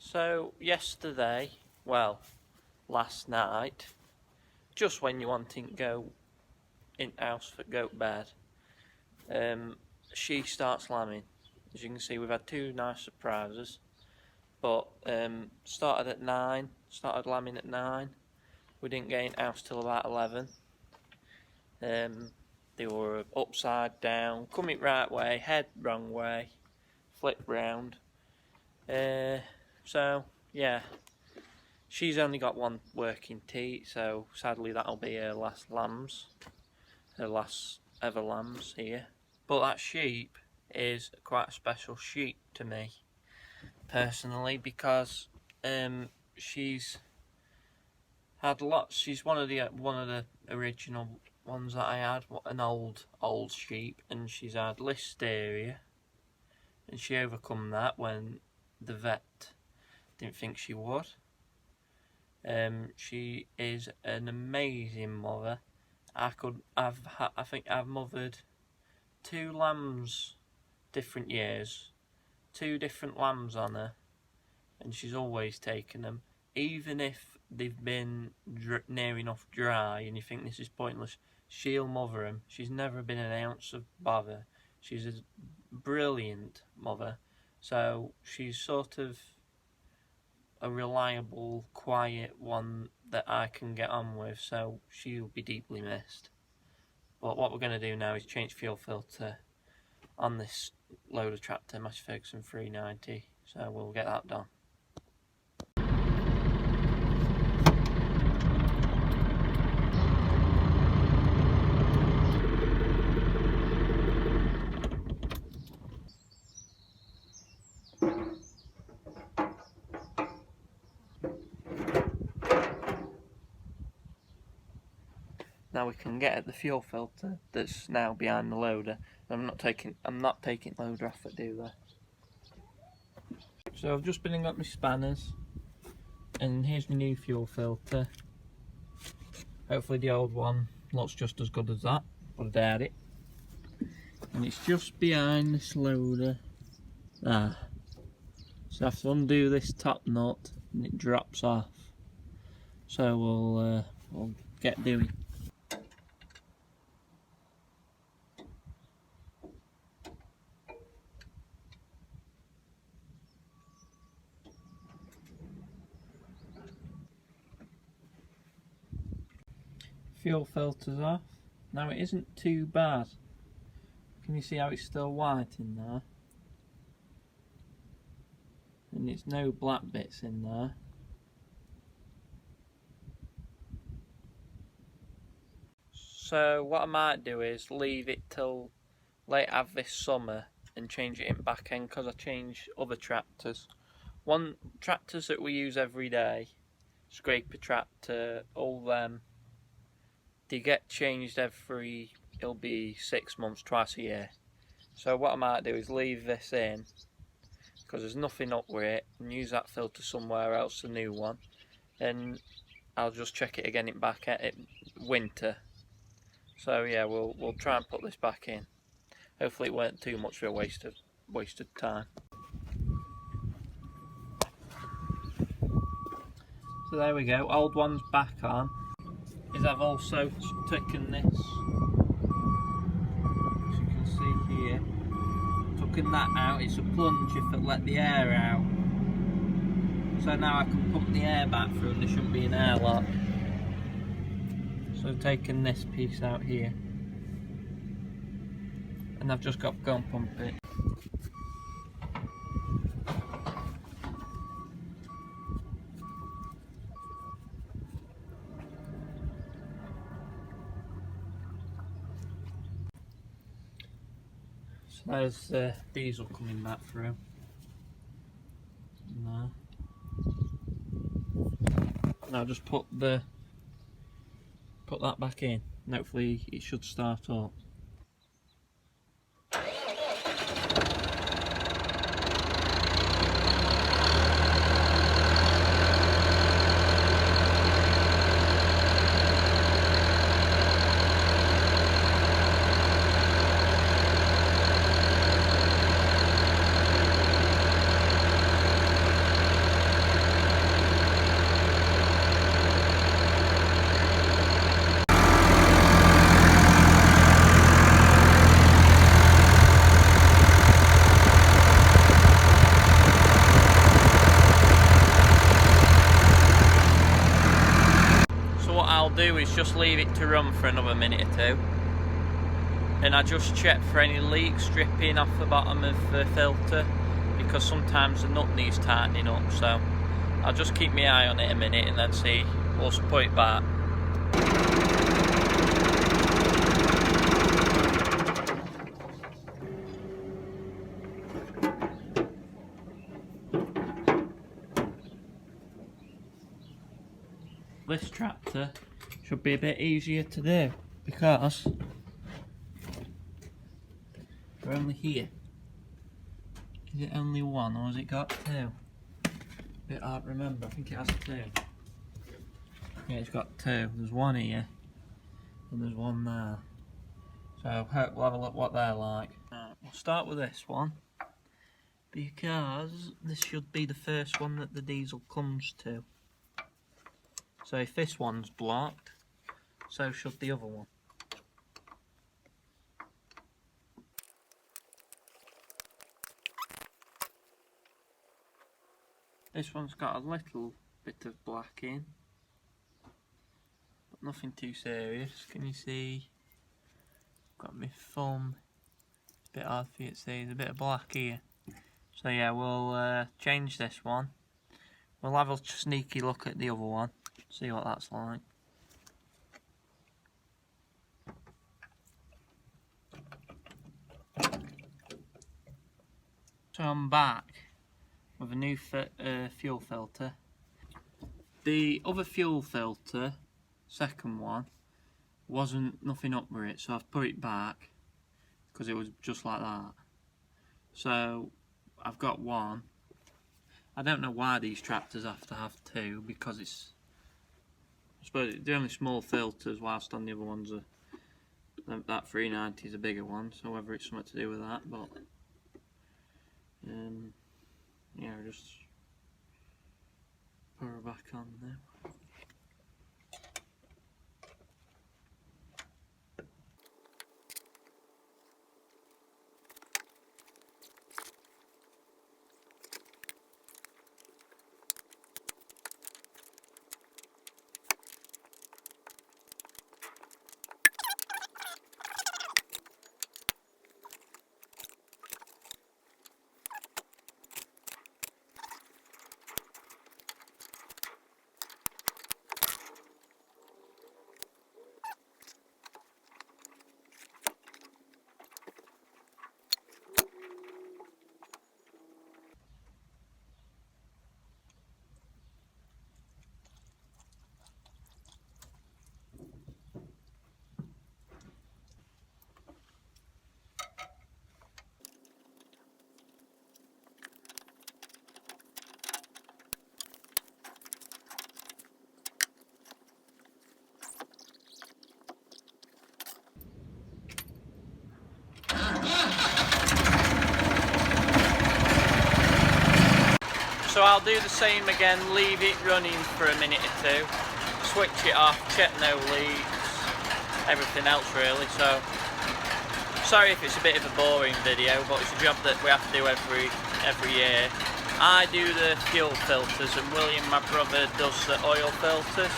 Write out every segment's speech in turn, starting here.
So yesterday, well, last night, just when you wanting to go in house for go to bed, she starts lambing. As you can see, we've had two nice surprises. But started at 9, started lambing at 9. We didn't get in house till about 11. They were upside down, coming right way, head wrong way, flip round. So yeah, she's only got one working teat, so sadly that'll be her last lambs, her last ever lambs here. But that sheep is quite a special sheep to me personally, because she's had lots. She's one of the original ones that I had, an old sheep, and she's had listeria, and she overcome that when the vet didn't think she would. She is an amazing mother. I think I've mothered 2 lambs different years, 2 different lambs on her, and she's always taken them, even if they've been near enough dry and you think this is pointless. She'll mother them. She's never been an ounce of bother. She's a brilliant mother. So she's sort of a reliable, quiet one that I can get on with, so she'll be deeply missed. But what we're going to do now is change fuel filter on this loader tractor, Massey Ferguson 390, so we'll get that done. Now we can get at the fuel filter that's now behind the loader. I'm not taking loader off it, do there. So I've just been and got my spanners, and here's my new fuel filter. Hopefully the old one looks just as good as that, but I doubt it. And it's just behind this loader. So I have to undo this top nut and it drops off. So we'll get doing. Fuel filters off. Now it isn't too bad. Can you see how it's still white in there? And it's no black bits in there. So what I might do is leave it till late of this summer and change it in back end, because I change other tractors. Tractors that we use every day, scraper tractor, all them, they get changed every, it'll be 6 months, twice a year. So what I might do is leave this in, because there's nothing up with it, and use that filter somewhere else, a new one, and I'll just check it again in back at it winter. So yeah, we'll try and put this back in. Hopefully it weren't too much of a waste of time. So there we go, old one's back on. I've also taken this, as you can see here, taken that out. It's a plunger that let the air out, so now I can pump the air back through and there shouldn't be an airlock. So I've taken this piece out here, and I've just got to go and pump it. There's diesel coming back through. No. Now just put that back in, and hopefully it should start up. do is just leave it to run for another minute or two, and I just check for any leaks dripping off the bottom of the filter, because sometimes the nut needs tightening up. So I'll just keep my eye on it a minute and then see. We'll put it back. This tractor should be a bit easier to do because we're only here. Is it only one or has it got two? Bit hard to remember. I think it has two. Yeah, it's got two. There's one here and there's one there. So we'll have a look what they're like. Right, we'll start with this one because this should be the first one that the diesel comes to. So if this one's blocked, so should the other one. This one's got a little bit of black in, but nothing too serious. Can you see? Got my thumb. It's a bit hard for you to see. There's a bit of black here. So yeah, we'll change this one. We'll have a sneaky look at the other one. See what that's like. So I'm back with a new fuel filter. The other fuel filter, second one, wasn't nothing up with it, so I've put it back because it was just like that. So I've got one. I don't know why these tractors have to have two, because it's, I suppose they're only small filters, whilst on the other ones are, that 390 is a bigger one, so whether it's something to do with that, but yeah, just put her back on now. So I'll do the same again, leave it running for a minute or two, switch it off, check no leaks, everything else really. So sorry if it's a bit of a boring video, but it's a job that we have to do every year. I do the fuel filters and William, my brother, does the oil filters.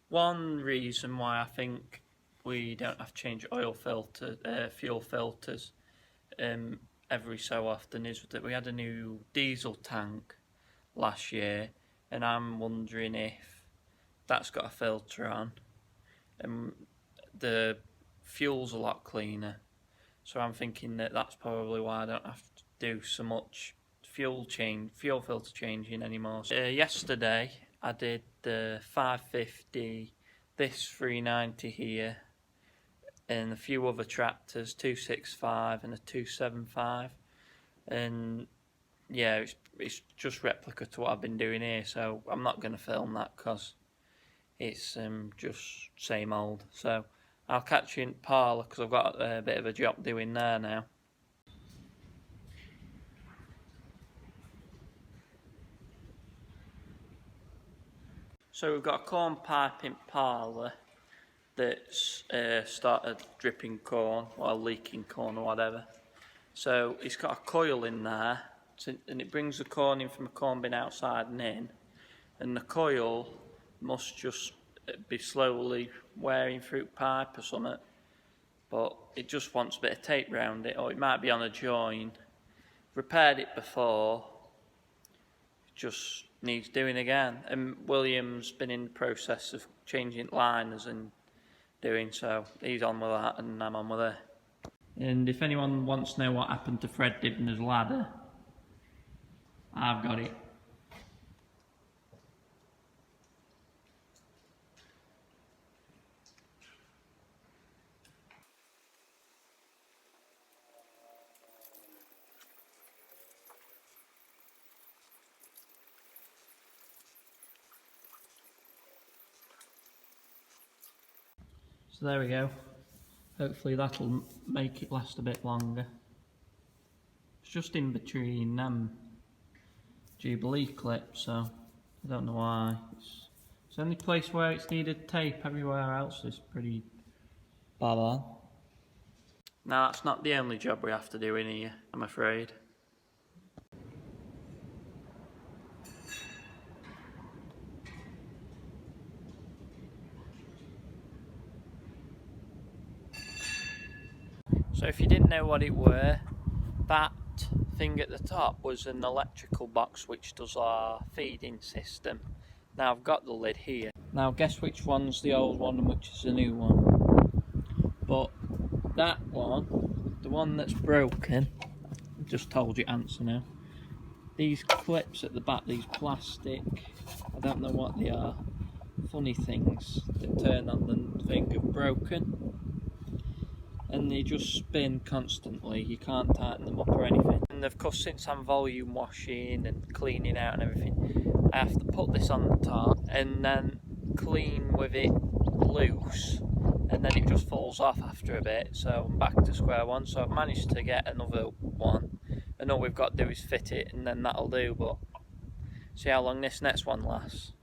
One reason why I think we don't have to change fuel filters every so often is that we had a new diesel tank last year, and I'm wondering if that's got a filter on and the fuel's a lot cleaner. So I'm thinking that that's probably why I don't have to do so much fuel filter changing anymore. Yesterday I did the 550, this 390 here, and a few other tractors, 265 and a 275, and yeah, it's just replica to what I've been doing here, so I'm not going to film that because it's just same old. So I'll catch you in parlour because I've got a bit of a job doing there now. So we've got a corn pipe in parlour that's started dripping corn or leaking corn or whatever. So it's got a coil in there and it brings the corn in from a corn bin outside and in, and the coil must just be slowly wearing through pipe or something, but it just wants a bit of tape round it, or it might be on a join. Repaired it before, it just needs doing again, and William's been in the process of changing liners and doing, so he's on with that and I'm on with it. And if anyone wants to know what happened to Fred Dibner's ladder, I've got it. So there we go. Hopefully that'll make it last a bit longer. It's just in between Jubilee clips, so I don't know why. It's the only place where it's needed tape. Everywhere else is pretty bad on. Now that's not the only job we have to do in here, I'm afraid. So if you didn't know what it were, that thing at the top was an electrical box which does our feeding system. Now I've got the lid here. Now guess which one's the old one and which is the new one. But that one, the one that's broken, I've just told you answer now. These clips at the back, these plastic, I don't know what they are, funny things that turn on the thing have broken. And they just spin constantly, you can't tighten them up or anything. And of course, since I'm volume washing and cleaning out and everything, I have to put this on the top and then clean with it loose, and then it just falls off after a bit, so I'm back to square one. So I've managed to get another one, and all we've got to do is fit it and then that'll do, but see how long this next one lasts.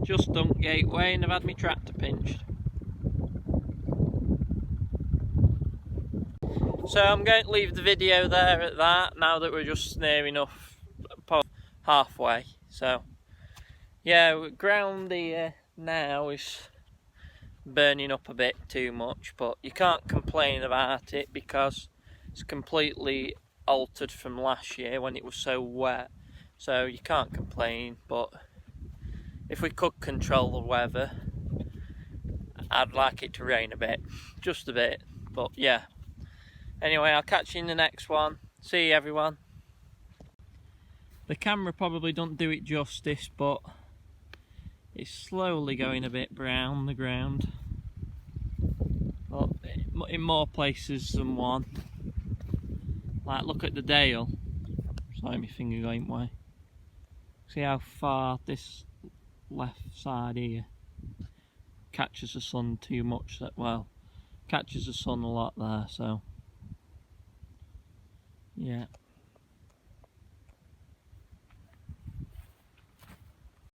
Just dumped Gateway and I've had my tractor pinched. So I'm going to leave the video there at that, now that we're just near enough halfway. So yeah, ground here now is burning up a bit too much, but you can't complain about it because it's completely altered from last year when it was so wet. So you can't complain, but if we could control the weather, I'd like it to rain a bit, just a bit, but yeah. Anyway, I'll catch you in the next one. See you, everyone. The camera probably don't do it justice, but it's slowly going a bit brown, the ground. But in more places than one. Like, look at the dale. Sorry, my finger going way. See how far this left side here catches the sun too much, that well, catches the sun a lot there, so yeah.